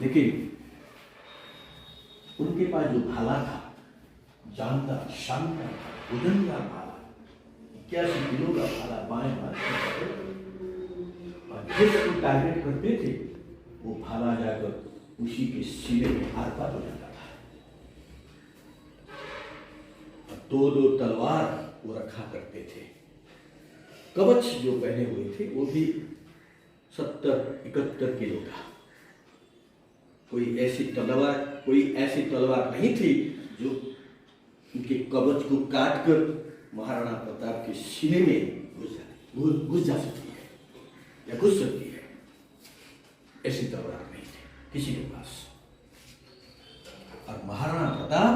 लेकिन उनके पास जो भाला था, जानदार शानदार वजनदार भाला, 81 किलो का भाला बाएं हाथ और जिसको टारगेट करते थे वो भाला जाकर उसी के सीने में आर पार हो जाता था। दो दो तलवार वो रखा करते थे। कवच जो पहने हुए थे वो भी 70-71 किलो का। कोई ऐसी तलवार नहीं थी जो उनके कवच को काट कर महाराणा प्रताप के सीने में घुस जा सकती है या घुस सकती है। ऐसी तलवार नहीं थी किसी के पास। और महाराणा प्रताप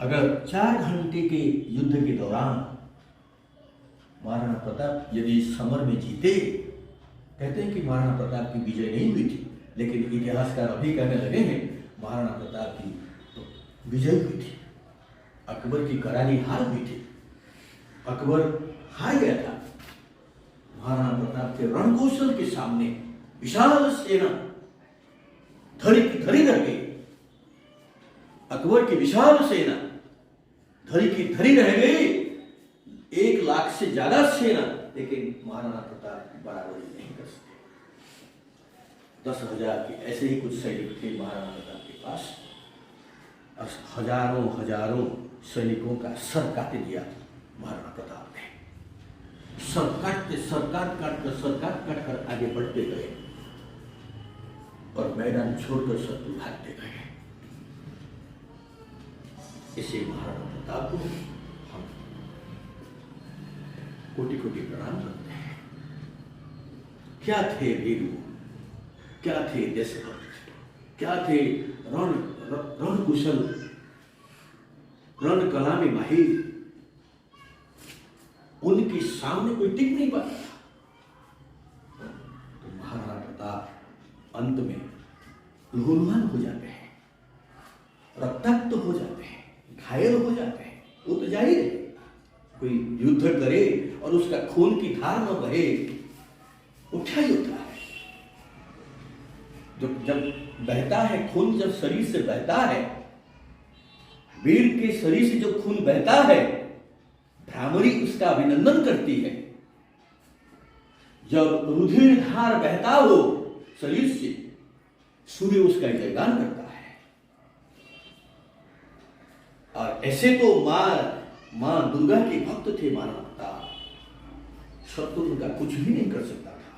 अगर 4 घंटे के युद्ध के दौरान महाराणा प्रताप यदि समर में जीते, कहते हैं कि महाराणा प्रताप की विजय नहीं हुई थी, लेकिन इतिहासकार अभी कहने लगे हैं महाराणा प्रताप की तो विजय हुई थी। अकबर की करारी हार हुई थी, अकबर हार गया था। महाराणा प्रताप के रणकौशल के सामने विशाल सेना धरी की धरी रह गई। अकबर की विशाल सेना धरी की धरी रह गई, 1 लाख से ज्यादा सेना, लेकिन महाराणा प्रताप बराबरी नहीं कर सके। 10,000 के ऐसे ही कुछ सैनिक थे महाराणा प्रताप के पास, और हजारों सैनिकों का सर काट दिया महाराणा प्रताप ने। सर काट कर आगे बढ़ते गए और मैदान छोड़कर शत्रु भागते गए। इसे महाराणा प्रताप को हम कोटि कोटि प्रणाम करते हैं। क्या थे वीरू, क्या थे देशभक्त, क्या थे रण कुशल, रण कला में माहिर। उनके सामने कोई टिक नहीं पाता था। तो महाराणा प्रताप अंत में लहूलुहान हो जाते हैं, रक्ताक्त हो जाते हैं, घायल हो जाते हैं। वो तो जाहिर है, कोई युद्ध करे और उसका खून की धार न बहे, वो क्या ही होता है। जब बहता है खून, जब शरीर से बहता है, वीर के शरीर से जो खून बहता है, भ्रामरी उसका अभिनंदन करती है। जब रुधिर धार बहता हो शरीर से, सूर्य उसका जयगान करता है। और ऐसे तो मां दुर्गा के भक्त थे महाराणा प्रताप, शत्रु उनका कुछ भी नहीं कर सकता था।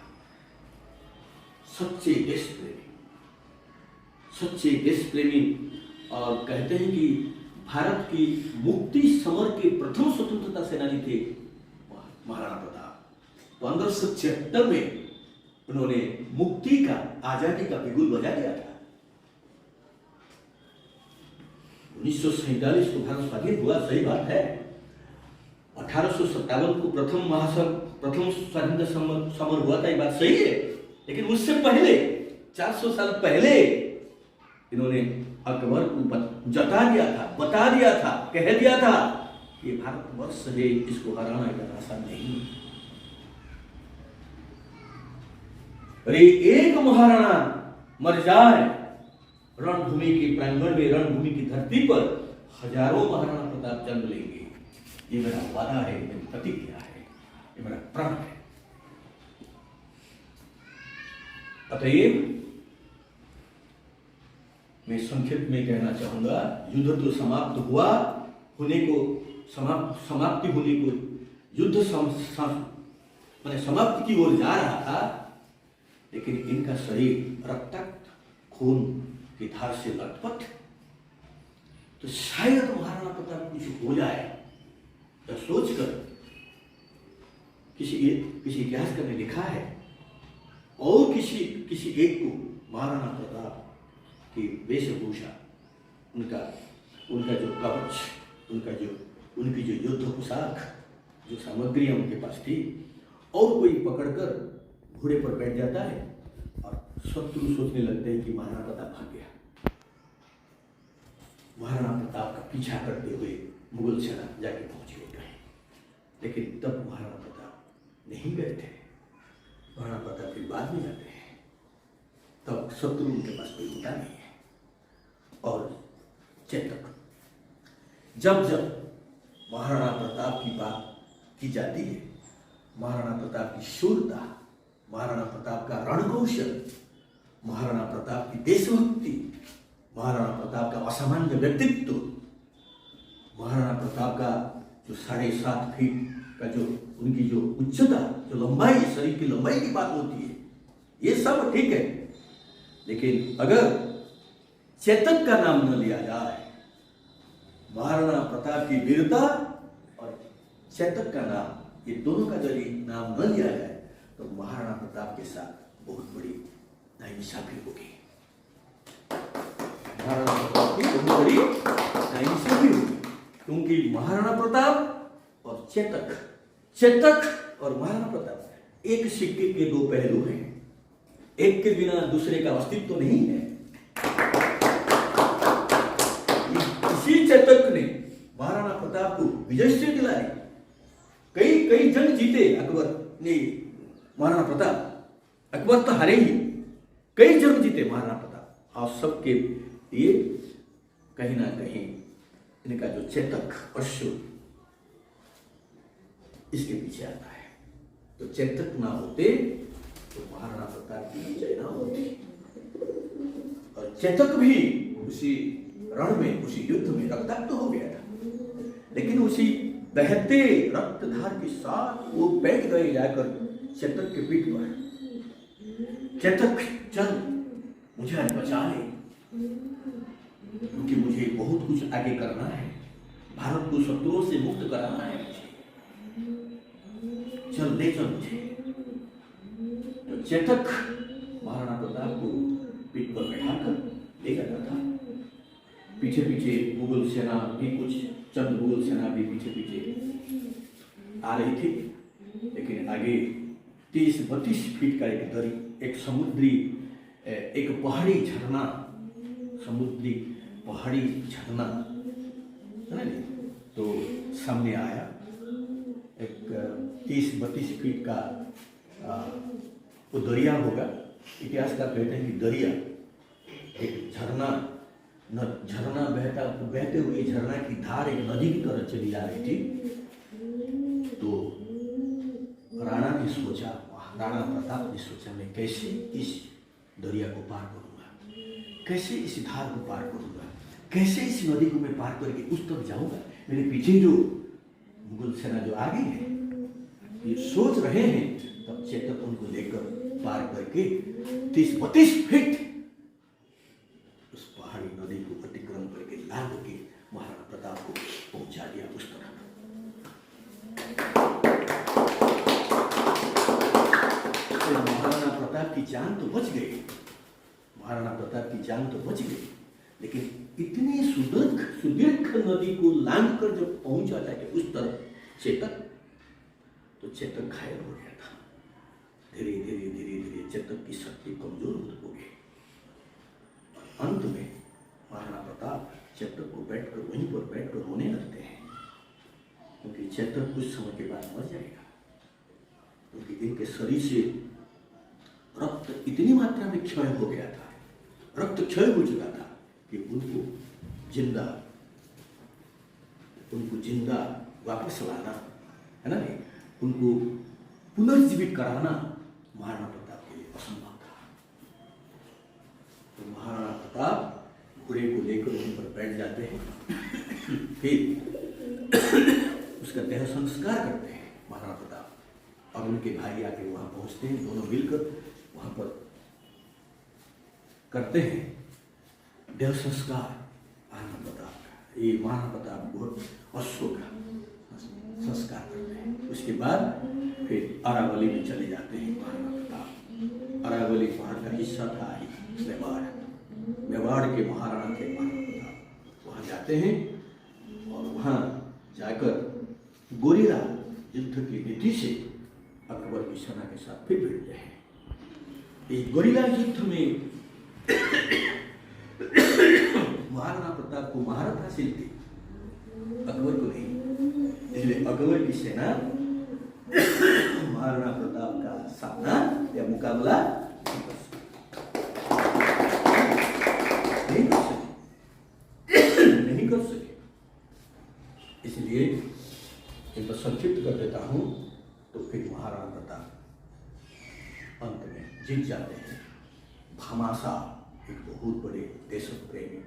सच्चे देश प्रेमी और कहते हैं कि भारत की मुक्ति समर के प्रथम स्वतंत्रता सेनानी थे महाराणा प्रताप। 1576 में उन्होंने मुक्ति का, आजादी का बिगुल बजा दिया था। 1947 को भारत स्वाधीन हुआ, सही बात है। 1857 को प्रथम स्वाधीनता समर हुआ था, ये बात सही है। लेकिन उससे पहले 400 साल पहले इन्होंने अकबर को बता दिया था, कह दिया था कि भारतवर्ष है, इसको हराना इतना आसान नहीं। अरे एक महाराणा मर जाए रणभूमि के प्रांगण में, रणभूमि की धरती पर हजारों महाराणा प्रताप जन्म लेंगे। ये मेरा वादा है, मेरी प्रतिज्ञा है, ये मेरा प्रण है। अतएव मैं संक्षिप्त में कहना चाहूंगा, युद्ध तो समाप्ति होने को युद्ध समाप्ति की ओर जा रहा था, लेकिन इनका शरीर रक्ताक्त खून की धार से लथपथ। तो शायद महाराणा प्रताप कुछ हो जाए, तो सोचकर किसी इतिहासकार ने लिखा है, और किसी एक को महाराणा प्रताप की वेशभूषा, उनका जो कवच, उनकी जो युद्ध पोशाक, जो सामग्रियां उनके पास थी, और कोई पकड़कर घोड़े पर बैठ जाता है और शत्रु सोचने लगते हैं कि महाराणा प्रताप भाग गया। महाराणा प्रताप का पीछा करते हुए मुगल सेना जाके पहुंच गए, लेकिन तब महाराणा प्रताप नहीं गए थे। महाराणा प्रताप फिर बाद में जाते हैं, तब शत्रु उनके पास कोई होता नहीं है। और चेतक, जब जब महाराणा प्रताप की बात की जाती है, महाराणा प्रताप की शूरता, महाराणा प्रताप का रणकौशल, महाराणा प्रताप की देशभक्ति, महाराणा प्रताप का असामान्य व्यक्तित्व, महाराणा प्रताप का जो 7.5 फीट का जो उनकी जो उच्चता, जो लंबाई, शरीर की लंबाई की बात होती है, ये सब ठीक है। लेकिन अगर चेतक का नाम न लिया जाए, महाराणा प्रताप की वीरता और चेतक का नाम, ये दोनों का यदि नाम न लिया जाए तो महाराणा प्रताप के साथ बहुत बड़ी नाइंसाफी होगी। महाराणा प्रताप की बहुत बड़ी नाइंसाफी होगी, क्योंकि महाराणा प्रताप और चेतक, चेतक और महाराणा प्रताप एक सिक्के के दो पहलू हैं। एक के बिना दूसरे का अस्तित्व तो नहीं है। इसी चेतक ने महाराणा प्रताप को विजय से दिलाई। कई कई जंग जीते अकबर ने, महाराणा प्रताप, अकबर तो हारे ही, कई जंग जीते महाराणा प्रताप। और सबके लिए कहीं ना कहीं इनका जो चेतक अश्व इसके पीछे आता है। तो चेतक ना होते तो महाराणा प्रताप की विजय ना होती। और चेतक भी उसी रण में, उसी युद्ध में रक्ताक्त हो गया था, लेकिन उसी बहते रक्तधार के साथ वो बैठ गए जाकर चेतक के पीठ पर। चेतक चल, मुझे आज बचा ले, क्योंकि मुझे बहुत कुछ आगे करना है, भारत को शत्रुओं से मुक्त कराना है मुझे, चल ले चल मुझे। तो चेतक महाराणा प्रताप को पीठ पर बैठाकर ले जाता था। पीछे पीछे मुगल सेना भी, कुछ चंद मुगल सेना भी पीछे पीछे आ रही थी, लेकिन आगे 30-32 फीट का एक दरी, एक समुद्री, एक पहाड़ी झरना, समुद्री पहाड़ी झरना है ना, तो सामने आया। एक 30-32 फीट का वो दरिया होगा। इतिहासकार कहते हैं कि दरिया, एक झरना, झरना बहते हुए झरना की धार एक नदी की तरह चली जा रही थी। तो राणा ने सोचा, राणा प्रताप ने सोचा, मैं कैसे इस दरिया को पार करूंगा, कैसे इस धार को पार करूंगा, कैसे इस नदी को मैं पार करके उस तरफ जाऊंगा। मेरे पीछे जो मुगल सेना जो आगे है, ये सोच रहे हैं, तब चेतक उनको लेकर पार करके 30-32 फीट उस पहाड़ी नदी को अतिक्रम करके लांघ के महाराणा प्रताप को पहुंचा दिया उस तरफ। तो महाराणा प्रताप की जान तो बच गई, महाराणा प्रताप की जान तो बच गई, लेकिन इतनी सुदीर्घ नदी को लांघ कर जब पहुंचा जाके उस तरफ चेतक, तो चेतक घायल हो गया था। धीरे धीरे धीरे धीरे चेतक की शक्ति कमजोर हो गई। अंत में महाराणा प्रताप चेतक को बैठकर, वहीं पर बैठकर रोने लगते हैं, क्योंकि चेतक कुछ समय के बाद मर जाएगा, क्योंकि इनके शरीर से रक्त इतनी मात्रा में क्षय हो गया था, रक्त क्षय हो चुका था कि उनको जिंदा वापस लाना, है ना, उनको पुनर्जीवित कराना महाराणा प्रताप के लिए असंभव था। तो महाराणा प्रताप घोड़े को लेकर वहीं पर बैठ जाते हैं, फिर उसका देह संस्कार करते हैं महाराणा प्रताप, और उनके भाई आके वहां पहुंचते हैं, दोनों मिलकर वहां पर करते हैं देह संस्कार महाराणा प्रताप का। ये महाराणा प्रताप को अश्व का संस्कार करते हैं। उसके बाद फिर अरावली में चले जाते हैं महाराणा प्रताप। अरावली पहाड़ का हिस्सा था ही मेवाड़, मेवाड़ के महाराणा थे महाराणा प्रताप। वहाँ जाते हैं और वहाँ जाकर गोरिला युद्ध की नीति से अकबर की सेना के साथ फिर भिड़ते हैं। इस गोरिला युद्ध में महाराणा प्रताप को महारत हासिल थी, अकबर को नहीं, इसलिए अकबर की सेना महाराणा प्रताप का सामना या मुकाबला नहीं कर सकती। जीत जाते हैं। भामाशा एक बहुत बड़े देश प्रेमी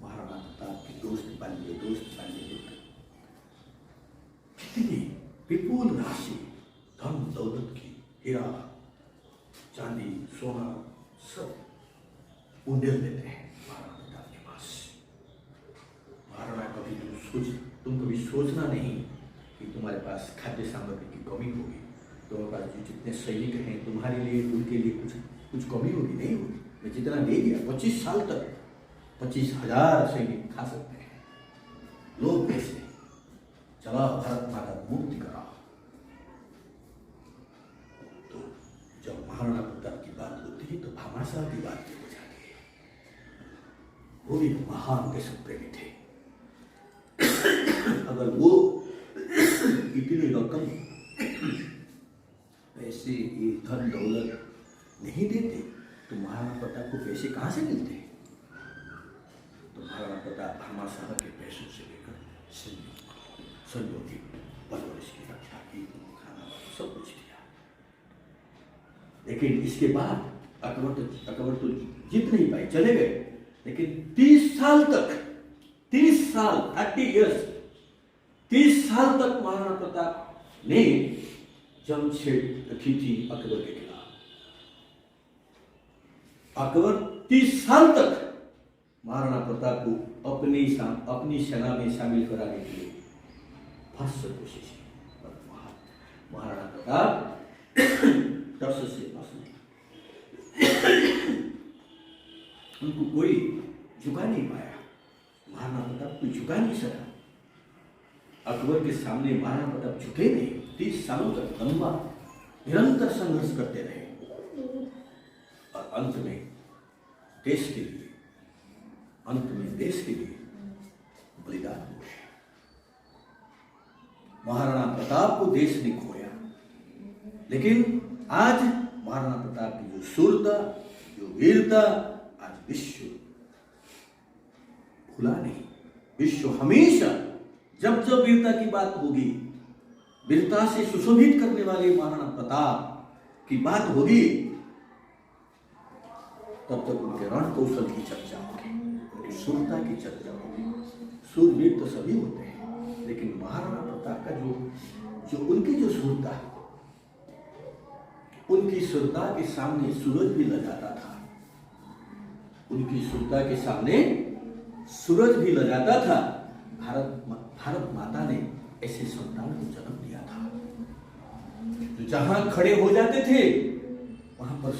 महाराणा प्रताप के दोस्त बन गए। कितनी विपुल राशि धन दौलत की, हीरा चांदी सोना सब उंडेल देते हैं महाराणा प्रताप के पास। महाराणा तुम कभी सोचना नहीं कि तुम्हारे पास खाद्य सामग्री की कमी होगी, तुम्हारे पास जो जितने सैनिक हैं तुम्हारे लिए उनके लिए कुछ कमी होगी, नहीं होगी। मैं जितना दे दिया 25 साल तक 25,000 सैनिक खा सकते हैं। लोग कैसे चला भारत माता मुक्ति करा। तो जब महाराणा प्रताप की बात होती है तो भामाशाह की बात भी हो जाती है। वो भी महान देश प्रेमी थे। अगर वो इतनी रकम पैसे ये धन दौलत नहीं देते तो महाराणा प्रताप को पैसे कहाँ से मिलते? तो महाराणा प्रताप भामाशाह के पैसों से लेकर सैनिकों की परवरिश की, रक्षा की, खाना सब कुछ किया। लेकिन इसके बाद अकबर तो जीत नहीं पाए, चले गए। लेकिन 30 साल 30 इयर्स 30 साल तक महाराणा प्रताप ने जंग छेड़ रखी थी अकबर के खिलाफ। अकबर 30 साल तक महाराणा प्रताप को अपनी सेना में शामिल कराने के लिए भरसक कोशिश की, पर महाराणा प्रताप टस से बस नहीं, उनको कोई झुका नहीं पाया। महाराणा प्रताप कोई झुका नहीं सका। अकबर के सामने महाराणा प्रताप झुके नहीं। 30 सालों तक लंबा निरंतर संघर्ष करते रहे और अंत में देश के लिए बलिदान हुए। महाराणा प्रताप को देश ने खोया, लेकिन आज महाराणा प्रताप की जो शूरता, जो वीरता, आज विश्व भूला नहीं। विश्व हमेशा जब वीरता की बात होगी, वीरता से सुशोभित करने वाले महाराणा प्रताप की बात होगी, तब तक उनके रण कौशल की चर्चा होगी, उनकी शूरता की चर्चा होगी। शूरवीर तो सभी होते हैं, लेकिन महाराणा प्रताप का जो उनकी जो शूरता, उनकी शूरता के सामने सूरज भी लजाता था। उनकी शूरता के सामने सूरज भी लजाता था। भारत माता ने ऐसे संतान को जन्म दिया था जो जहां खड़े हो जाते थे वहां पर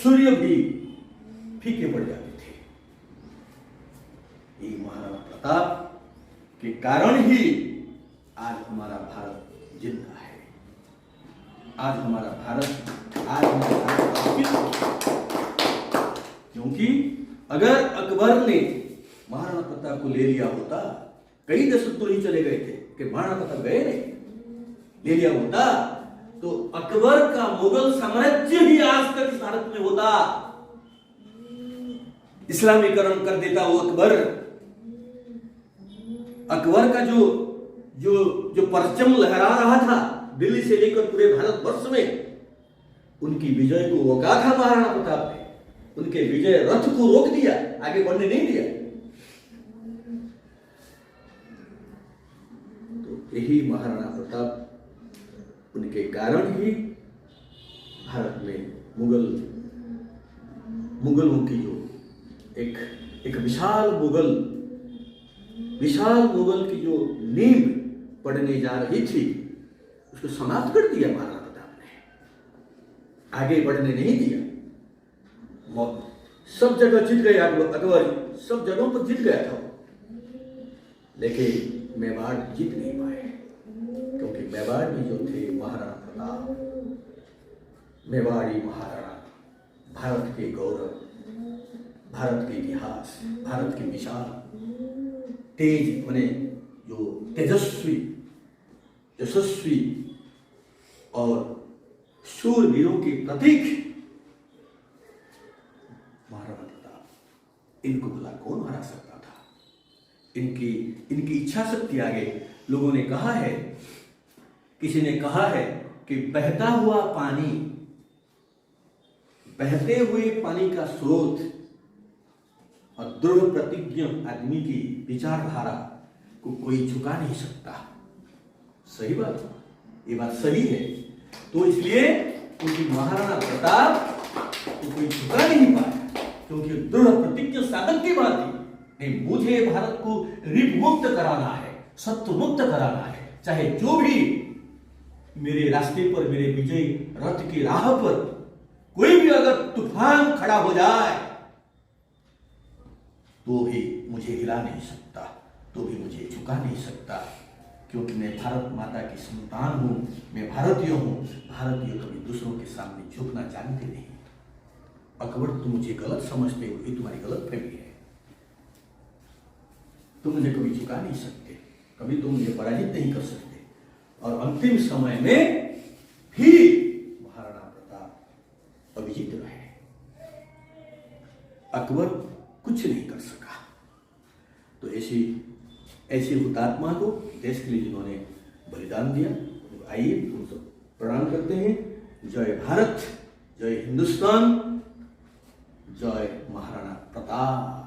सूर्य भी फीके पड़ जाते थे। ये महाराणा प्रताप के कारण ही आज हमारा भारत जिंदा है। आज हमारा भारत क्योंकि अगर अकबर ने महाराणा प्रताप को ले लिया होता, कई दशक तो नहीं चले गए थे कि महाराणा प्रताप गए नहीं, ले लिया होता तो अकबर का मुगल साम्राज्य ही आज तक इस भारत में होता। इस्लामीकरण कर देता वो अकबर का जो परचम लहरा रहा था दिल्ली से लेकर पूरे भारतवर्ष में, उनकी विजय को रोका था महाराणा प्रताप ने। उनके विजय रथ को रोक दिया, आगे बढ़ने नहीं दिया। तो यही महाराणा प्रताप, उनके कारण ही भारत में मुगलों की जो एक विशाल मुगल की जो नींव पड़ने जा रही थी, उसको समाप्त कर दिया महाराणा प्रताप ने, आगे बढ़ने नहीं दिया। सब जगह जीत गया अकबर, सब जगहों पर जीत गया था, लेकिन मेवाड़ जीत नहीं पाए, क्योंकि मेवाड़ में जो थे महाराणा प्रताप, मेवाड़ी महाराणा, भारत के गौरव, भारत के इतिहास, भारत के विशाल तेज माने जो तेजस्वी, यशस्वी और शूरवीरों के प्रतीक महाराणा प्रताप, इनको भला कौन हरा सकता था? इनकी इच्छा शक्ति आगे लोगों ने कहा है, किसी ने कहा है कि बहता हुआ बहते हुए पानी का स्रोत और दृढ़ प्रतिज्ञ आदमी की विचारधारा को कोई झुका नहीं सकता। सही बात, ये बात सही है। तो इसलिए क्योंकि महाराणा प्रताप को कोई झुका नहीं पाया, क्योंकि दृढ़ प्रतिज्ञ साधक की बात थी, नहीं मुझे भारत को ऋण मुक्त कराना है, शत्रु मुक्त कराना है, चाहे जो भी मेरे रास्ते पर, मेरे विजय रथ की राह पर कोई भी अगर तूफान खड़ा हो जाए तो भी मुझे हिला नहीं सकता, तो भी मुझे झुका नहीं सकता, क्योंकि मैं भारत माता की संतान हूं, मैं भारतीय हूं। भारतीय कभी दूसरों के सामने झुकना जानते नहीं। अकबर, तुम मुझे गलत समझते हो, ये तुम्हारी गलत फहमी है। तुम मुझे कभी झुका नहीं सकते, कभी तुम मुझे पराजित नहीं कर सकते। और अंतिम समय में भी महाराणा प्रताप अभिजीत रहे, अकबर कुछ नहीं कर सका। तो ऐसी हुतात्मा को, देश के लिए जिन्होंने बलिदान दिया, आइए तुम सब प्रणाम करते हैं। जय भारत, जय हिंदुस्तान, जय महाराणा प्रताप।